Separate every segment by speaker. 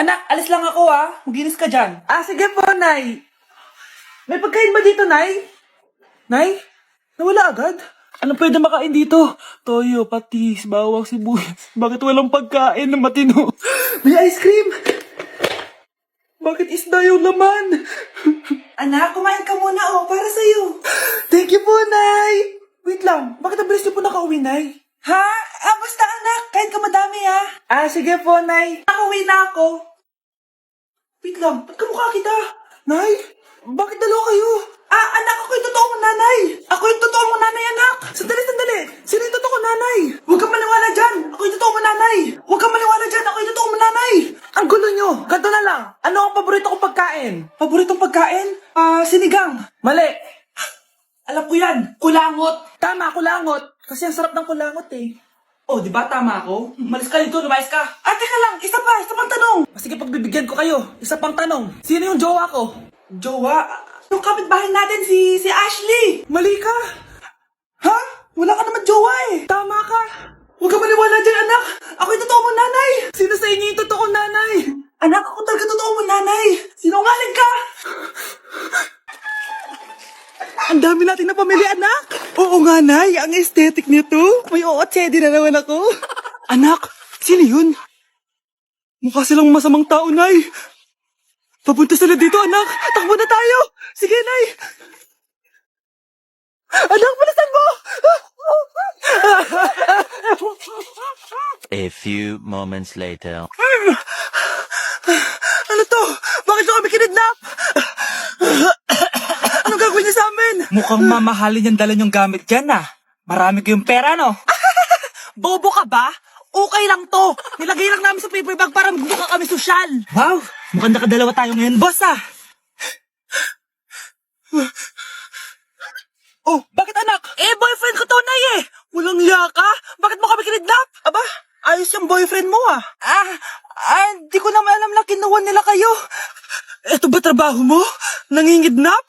Speaker 1: Anak, alis lang ako Maginis ka dyan.
Speaker 2: Sige po, Nay. May pagkain ba dito, Nay? Nay? Nawala agad? Anong pwede makain dito? Toyo, patis, bawang, sibuyas. Bakit walang pagkain na matino? May ice cream! Bakit isda yung laman?
Speaker 1: Anak, kumain ka muna para sa'yo.
Speaker 2: Thank you po, Nay! Wait lang, bakit ang bilis niyo po nakauwi, Nay?
Speaker 1: Ha? Basta anak, kain ka madami
Speaker 2: Sige po, Nay.
Speaker 1: Nakauwi na ako. Wait lang, ba't kamukha kita?
Speaker 2: Nay, bakit dalawa kayo?
Speaker 1: Anak, ako yung totoo mong nanay. Ako yung totoo mong nanay, anak.
Speaker 2: Sandali. Sino yung totoo nanay?
Speaker 1: Huwag kang maniwala dyan. Ako yung totoo mong nanay. Huwag kang maniwala dyan. Ako yung totoo mong nanay.
Speaker 2: Ang gulo nyo. Ganto na lang. Ano ang paborito kong pagkain?
Speaker 1: Paboritong pagkain? Sinigang.
Speaker 2: Mali.
Speaker 1: Alam ko yan. Kulangot.
Speaker 2: Tama, kulangot. Kasi ang sarap ng kulangot eh.
Speaker 1: Oh, di ba tama ako? Malis ka dito, lumayas ka. Teka lang. Isa pang tanong.
Speaker 2: Sige, pagbibigyan ko kayo. Isa pang tanong. Sino yung jowa ko?
Speaker 1: Jowa? Yung kapitbahay natin, si Ashley.
Speaker 2: Mali ka.
Speaker 1: Ha? Wala ka naman jowa
Speaker 2: Tama ka.
Speaker 1: Huwag ka maniwala dyan, anak. Ako yung totoo mong nanay.
Speaker 2: Sino sa inyo yung totoo nanay?
Speaker 1: Anak, ako talaga totoo mong nanay. Sinungaling ka.
Speaker 2: Ang dami natin na pamilya, anak. Oo nga, Nay. Ang aesthetic nito. May ootsedi na naman ako. Anak, sino yun? Mukha silang masamang tao, Nay. Papunta sila dito, anak. Takbo na tayo. Sige, Nay. Anak, palasan mo!
Speaker 3: A few moments later.
Speaker 2: Ano to? Bakit nyo kami kinidnap? Anong gagawin niya sa amin?
Speaker 1: Mukhang mamahalin yung dala niyong gamit dyan Marami kayong pera, no?
Speaker 2: Bobo ka ba? Okay lang to. Nilagay lang namin sa paper bag para magbuka kami sosyal.
Speaker 1: Wow! Mukhang nakadalawa tayo ngayon, boss
Speaker 2: Oh, bakit anak? Boyfriend ko to, Nay Walang liya ka? Bakit mo kami kinidnap? Aba, ayos yung boyfriend mo
Speaker 1: Di ko naman alam na kinuha nila kayo.
Speaker 2: Eto ba trabaho mo? Nangingidnap?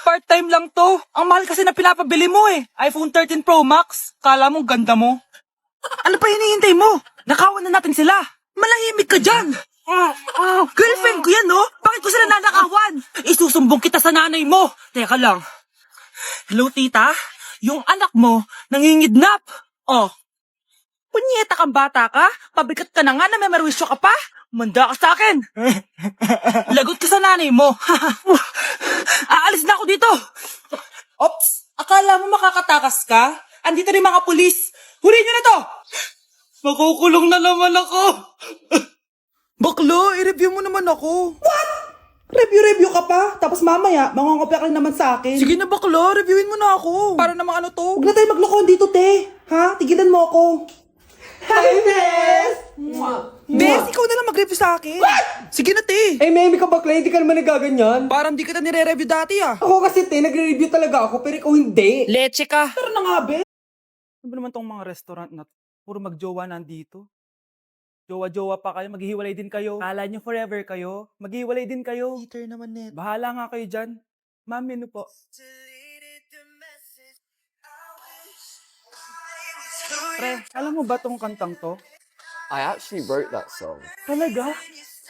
Speaker 1: Part-time lang to. Ang mahal kasi na pinapabili mo iPhone 13 Pro Max. Kala mo ganda mo.
Speaker 2: Ano pa hinihintay mo? Nakawan na natin sila. Malahimik ka dyan. Girlfriend ko yan, no? Bakit ko sila nanakawan? Isusumbong kita sa nanay mo. Teka lang. Hello, tita? Yung anak mo, nangingidnap. Punyeta kang bata ka? Pabigat ka na nga na may marwisyo ka pa? Manda ka sa akin. Lagot ka sa nanay mo. Aalis na ako dito.
Speaker 1: Ops! Akala mo makakatakas ka? Andito rin mga pulis. Huli nyo na to!
Speaker 2: Makukulong na naman ako. Baklo, i-review mo naman ako.
Speaker 1: Review ka pa? Tapos mamaya, mangongopya ka rin naman sa akin.
Speaker 2: Sige na baklo, reviewin mo na ako. Para namang ano to?
Speaker 1: Huwag na tayo maglokohan dito, te. Ha? Tigilan mo ako. Hi, Bes!
Speaker 2: Bes, ikaw na lang mag-review sa akin. Sige na, te.
Speaker 4: Meme ka bakla, hindi ka naman nagaganyan.
Speaker 2: Parang di kita nire-review dati
Speaker 4: Ako kasi nagre-review talaga ako, pero ikaw hindi.
Speaker 2: Leche ka.
Speaker 1: Tara na nga, Bes.
Speaker 2: Ano ba naman tong mga restaurant na to? Puro magjowa nandito. Jowa-jowa pa kayo, maghihiwalay din kayo. Kala nyo forever kayo, maghihiwalay din kayo. Peter naman net. Bahala nga kayo dyan. Ma'am, menu po. Pre, alam mo ba tong kantang to?
Speaker 4: I actually wrote that song.
Speaker 2: Talaga?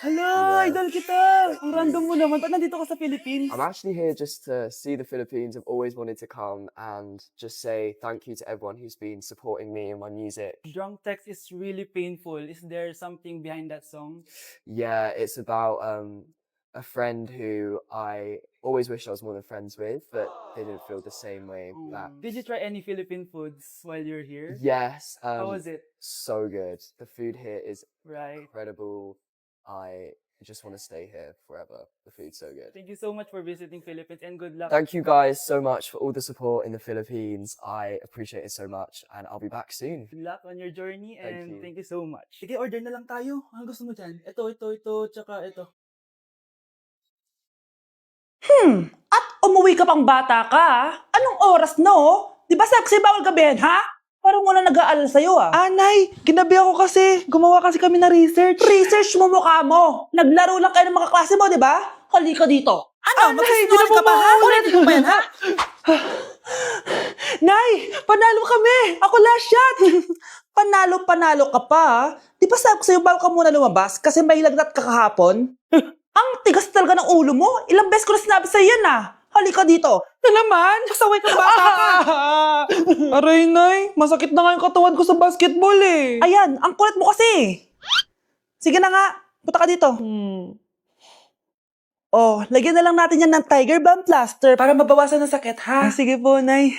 Speaker 2: Hala, idol kita! Ang random mo naman. Ba't nandito ka sa Philippines?
Speaker 4: I'm actually here just to see the Philippines. I've always wanted to come and just say thank you to everyone who's been supporting me and my music.
Speaker 2: Drunk text is really painful. Is there something behind that song?
Speaker 4: Yeah, it's about a friend who I always wished I was more than friends with, but they didn't feel the same way back.
Speaker 2: Did you try any Philippine foods while you're here?
Speaker 4: Yes.
Speaker 2: How was it?
Speaker 4: So good. The food here is
Speaker 2: Right.
Speaker 4: incredible. I just want to stay here forever. The food's so good.
Speaker 2: Thank you so much for visiting Philippines and good luck.
Speaker 4: Thank you guys so much for all the support in the Philippines. I appreciate it so much, and I'll be back soon.
Speaker 2: Good luck on your journey
Speaker 4: Thank
Speaker 2: and
Speaker 4: you.
Speaker 2: thank you so much. Sige, order na lang tayo. Ano gusto mo dyan? Ito, tsaka ito.
Speaker 1: At umuwi ka pang bata ka, Anong oras no? Di ba sexy bawal gabihin, ha? Parang wala nag-aalala sa'yo,
Speaker 2: Nay, ginabi ako kasi. Gumawa kasi kami na research.
Speaker 1: Research mo mukha mo. Naglaro lang kayo ng mga klase mo, di ba? Halika dito. Ano? Magsisinungaling ka ba, ha? Ulitin mo ba yan, ha?
Speaker 2: Nay, panalo kami. Ako last shot.
Speaker 1: Panalo ka pa, ah. Di ba sabi ko sa'yo bago ka muna lumabas kasi may lagnat ka kahapon? Ang tigas talaga ng ulo mo. Ilang beses ko na sinabi sa'yo yan, ah. Halika dito.
Speaker 2: Na naman, kasaway ka bata ka. Aray, Nay, masakit na nga yung katawan ko sa basketball eh.
Speaker 1: Ayan, ang kulit mo kasi. Sige na nga, punta ka dito. Oh, lagyan na lang natin yan ng Tiger Balm plaster.
Speaker 2: Para mabawasan ng sakit, ha?
Speaker 1: Sige po, Nay.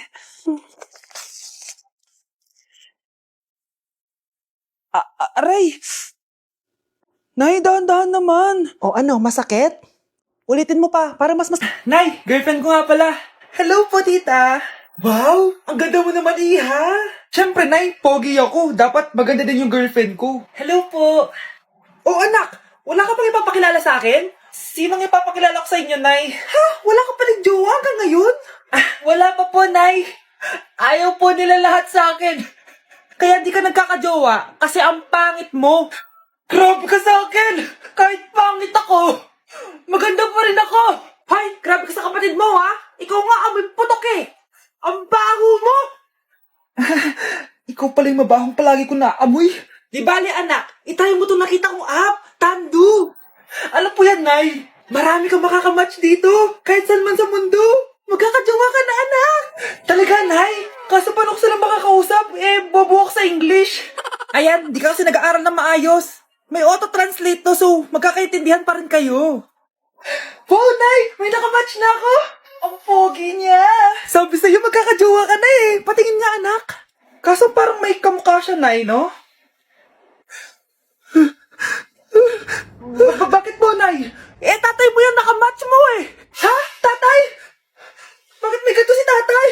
Speaker 2: Aray! Nay, dahan-dahan naman.
Speaker 1: O ano, masakit? Ulitin mo pa, para mas.
Speaker 2: Nay, girlfriend ko nga pala. Hello po, tita. Wow, ang ganda mo naman, iha. Siyempre, Nay, pogi ako. Dapat maganda din yung girlfriend ko. Hello po. Oh, anak, wala ka pang ipapakilala sa akin? Sinong ipapakilala ko sa inyo, Nay? Ha? Wala ka pa rin jowa hanggang ngayon? Wala pa po, Nay. Ayaw po nila lahat sa akin. Kaya di ka nagkakajowa kasi ang pangit mo. Grabe ka sa akin. Kahit pangit ako, maganda pa rin ako. Hay, grabe ka sa kapatid mo, ha? Ikaw nga amoy putok eh. Ang baho mo. Ikaw pala yung mabahong palagi ko naamoy. Di bali, anak. Itayo mo itong nakita kong app. Tandu. Alam po yan, Nay. Marami kang makakamatch dito. Kahit saan man sa mundo. Magkakajowa ka na, anak. Talaga, Nay. Kaso paano ko sila makakausap? Bobo ako sa English. Ayan, di ka kasi nag-aaral na maayos. May auto-translate to, so magkakaintindihan pa rin kayo. Wow, Nay! May nakamatch na ako! Ang pogi niya! Sabi sa'yo, magkakajowa ka na eh. Patingin nga, anak. Kaso parang may kamukha siya, Nay, no? Bakit mo, Nay? Tatay mo yan, nakamatch mo eh. Ha? Tatay? Bakit may ganito si tatay?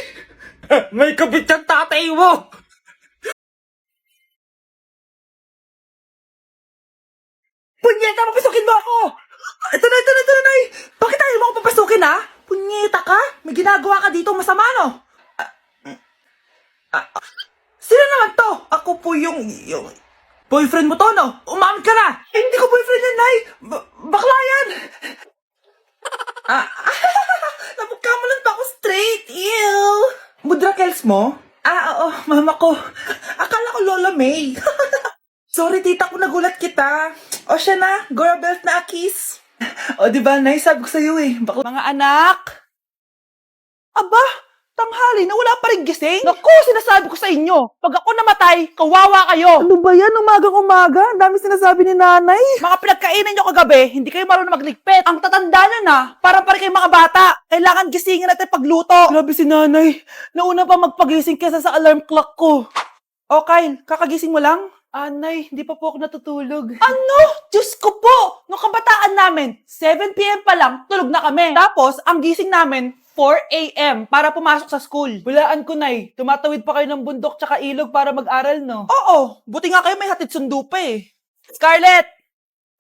Speaker 2: May kabit yung tatay mo! Punyeta, papasukin mo ako! Ito na, Nay! Bakit tayo mo ako papasukin, ha? Punyeta ka? May ginagawa ka dito masama, no? Sino naman to? Ako po yung boyfriend mo to, no? Umamit ka na! Hindi ko boyfriend yan, Nay! Bakla yan! Namukha mo lang pa ako straight, ew! Mudra Kels mo? Oo, mama ko. Akala ko Lola May. Sorry, tita, kung nagulat kita. O siya na, Gora Belt na Akis. O, diba, Nay, sabi ko sa'yo eh.
Speaker 1: Mga anak! Aba, tanghali na wala pa rin gising? Naku, sinasabi ko sa inyo, pag ako namatay, kawawa kayo.
Speaker 2: Ano ba yan? Umagang-umaga? Ang dami sinasabi ni nanay.
Speaker 1: Mga pinagkainan nyo kagabi, hindi kayo marunong magligpit. Ang tatanda nyo na, parang pa rin kayo mga bata. Kailangan gisingin natin pagluto.
Speaker 2: Grabe si nanay. Nauna pa magpagising kesa sa alarm clock ko.
Speaker 1: O Kyle, kakagising mo lang?
Speaker 2: Nay, hindi pa po ako natutulog.
Speaker 1: Ano? Diyos ko po! Nung kabataan namin, 7 p.m. pa lang, tulog na kami. Tapos, ang gising namin, 4 a.m. para pumasok sa school.
Speaker 2: Walaan ko, Nay. Tumatawid pa kayo ng bundok tsaka ilog para mag-aral, no?
Speaker 1: Oo, buti nga kayo may hatid sundo pa eh. Scarlett!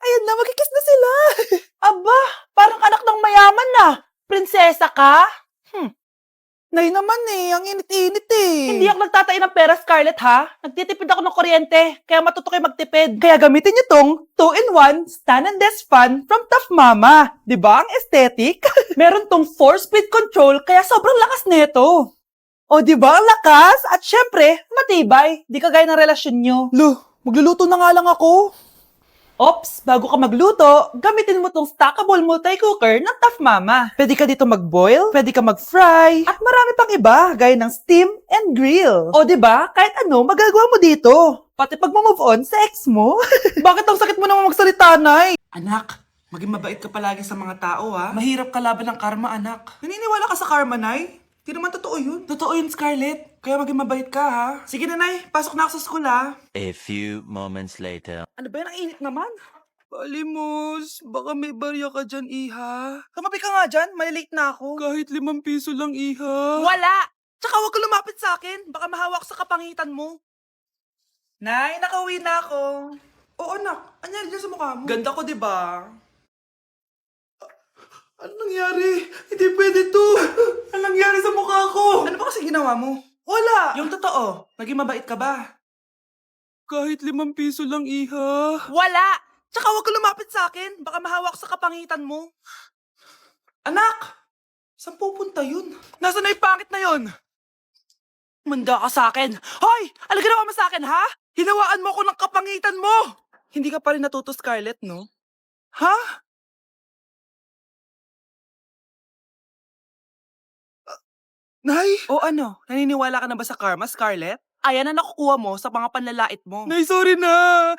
Speaker 1: Ayan na, magkikis na sila. Aba, parang anak ng mayaman na. Prinsesa ka?
Speaker 2: Nay naman eh, ang init-init eh.
Speaker 1: Hindi ako nagtatain ng pera, Scarlett, ha? Nagtitipid ako ng kuryente, kaya matuto kayo magtipid. Kaya gamitin niyo tong 2-in-1 Stand and Desk Fan from Tough Mama. Di ba? Ang aesthetic. Meron tong 4-speed control, kaya sobrang lakas nito. O di ba? Ang lakas. At syempre, matibay. Di kagaya ng relasyon nyo.
Speaker 2: Lo, magluluto na nga lang ako.
Speaker 1: Ops, bago ka magluto, gamitin mo tong stackable multi-cooker ng Tough Mama. Pwede ka dito mag-boil, pwede ka mag-fry, at marami pang iba, gaya ng steam and grill. O di ba? Kahit ano, magagawa mo dito. Pati pag move on sa ex mo.
Speaker 2: Bakit ang sakit mo naman magsalita, Nay? Anak, maging mabait ka palagi sa mga tao, ha? Mahirap kalaban ng karma, anak. Naniniwala ka sa karma, Nay? Di naman totoo yun. Totoo yun, Scarlett. Kaya maging mabait ka, ha? Sige na, Nay. Pasok na ako sa school, ha?
Speaker 3: A few moments later.
Speaker 1: Ano ba yan? Ang init naman.
Speaker 2: Palimos, baka may barya ka dyan, iha.
Speaker 1: Tumabi ka nga dyan, malilate na ako.
Speaker 2: Kahit 5 piso lang, iha.
Speaker 1: Wala! Tsaka huwag ka lumapit sa akin, baka mahawak sa kapangitan mo. Nay, nakauwi na ako.
Speaker 2: Oo, anak. Anyari dyan sa mukha mo? Ganda ko, di ba? Ano nangyari? Hindi pwede to. Ano nangyari sa mukha ko?
Speaker 1: Ano ba kasi ginawa mo?
Speaker 2: Wala.
Speaker 1: Yung totoo, naging mabait ka ba?
Speaker 2: Kahit 5 piso lang, iha.
Speaker 1: Wala! Tsaka huwag ka lumapit sa akin, baka mahawak sa kapangitan mo.
Speaker 2: Anak! Saan pupunta yun?
Speaker 1: Nasaan na yung pangit na yun? Manda ka sa akin. Hoy! Ano ginawa mo sa akin, ha? Hinawaan mo ako ng kapangitan mo! Hindi ka pa rin natuto, Scarlett, no? Ha? Nay? O ano? Naniniwala ka na ba sa karma, Scarlett? Ayan na nakukuha mo sa mga panlalait mo. Nay, sorry na!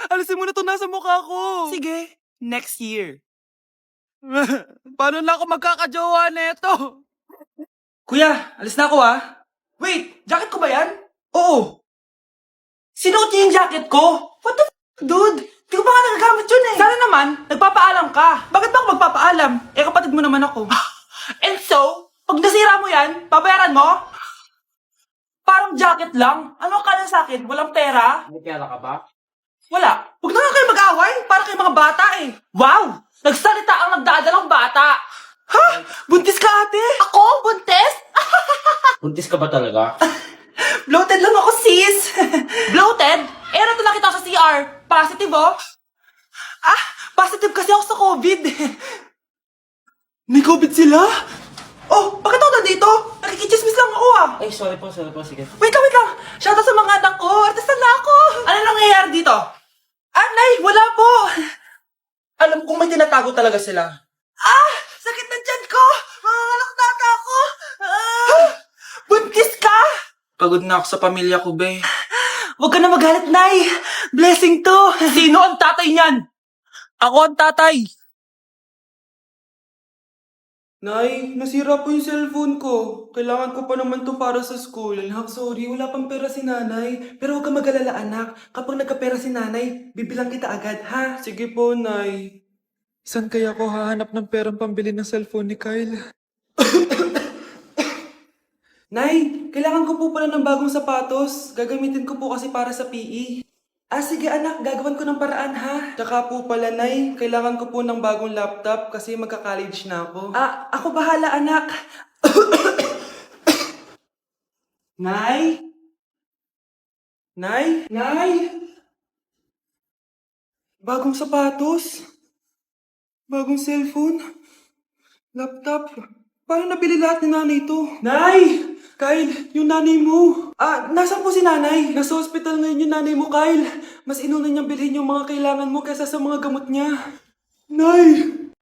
Speaker 1: Alisin mo na to nasa mukha ko! Sige, next year. Paano na ako magkakajowa neto?
Speaker 2: Kuya, alis na ako ah.
Speaker 1: Wait, jacket ko ba yan? Oo. Sinuot niya yung jacket ko? What the dude? Di ko pa nga nagagamit yun eh. Sana naman, nagpapaalam ka. Bakit ba ako magpapaalam? Eh, kapatid mo naman ako. And so, pag nasira mo yan, babayaran mo? Parang jacket lang. Ano ka na sa akin? Walang pera?
Speaker 2: May pera ka ba?
Speaker 1: Wala. Huwag na nga kayo mag-away. Para kayo mga bata eh. Wow! Nagsalita ang nagdadalang bata. Ha? Buntis ka ate? Ako? Buntis?
Speaker 2: Buntis ka ba talaga?
Speaker 1: Bloated lang ako, sis. Bloated? Eh, nato nakita ko sa CR. Positive, oh. Ah, positive kasi ako sa COVID. May COVID sila? Oh, bakit ako nandito? Nakikichismis lang ako, ah.
Speaker 2: Ay, sorry po, sige.
Speaker 1: Wait lang. Shoutout sa mga anak ko. Artista na ako. Ano nangyayari dito? Ah, Nay, wala po. Alam kong may tinatago talaga sila. Ah, sakit na tiyan ko. Manganganak na ata ako. Ah, buntis ka?
Speaker 2: Pagod na ako sa pamilya ko, be.
Speaker 1: Huwag ka na magalit, Nay. Blessing to. Sino ang tatay niyan? Ako ang tatay.
Speaker 2: Nay, nasira po yung cellphone ko. Kailangan ko pa naman to para sa school. Anak, sorry, wala pang pera si nanay. Pero huwag ka mag-alala, anak. Kapag nagkapera si nanay, bibilang kita agad, ha? Sige po, Nay. Saan kaya ako hahanap ng perang pambili ng cellphone ni Kyle? Nay, kailangan ko po pala ng bagong sapatos. Gagamitin ko po kasi para sa PE. Ah, sige anak, gagawan ko ng paraan ha. Tsaka po pala, Nay, kailangan ko po ng bagong laptop kasi magka-college na ako. Ah, ako bahala anak. Nay? Nay? Nay? Bagong sapatos? Bagong cellphone? Laptop? Paano nabili lahat ni nanay ito? Nay! Kyle, yung nanay mo. Ah, nasaan po si nanay? Nasa hospital ngayon yung nanay mo, Kyle. Mas inuna niyang bilhin yung mga kailangan mo kaysa sa mga gamot niya. Nay!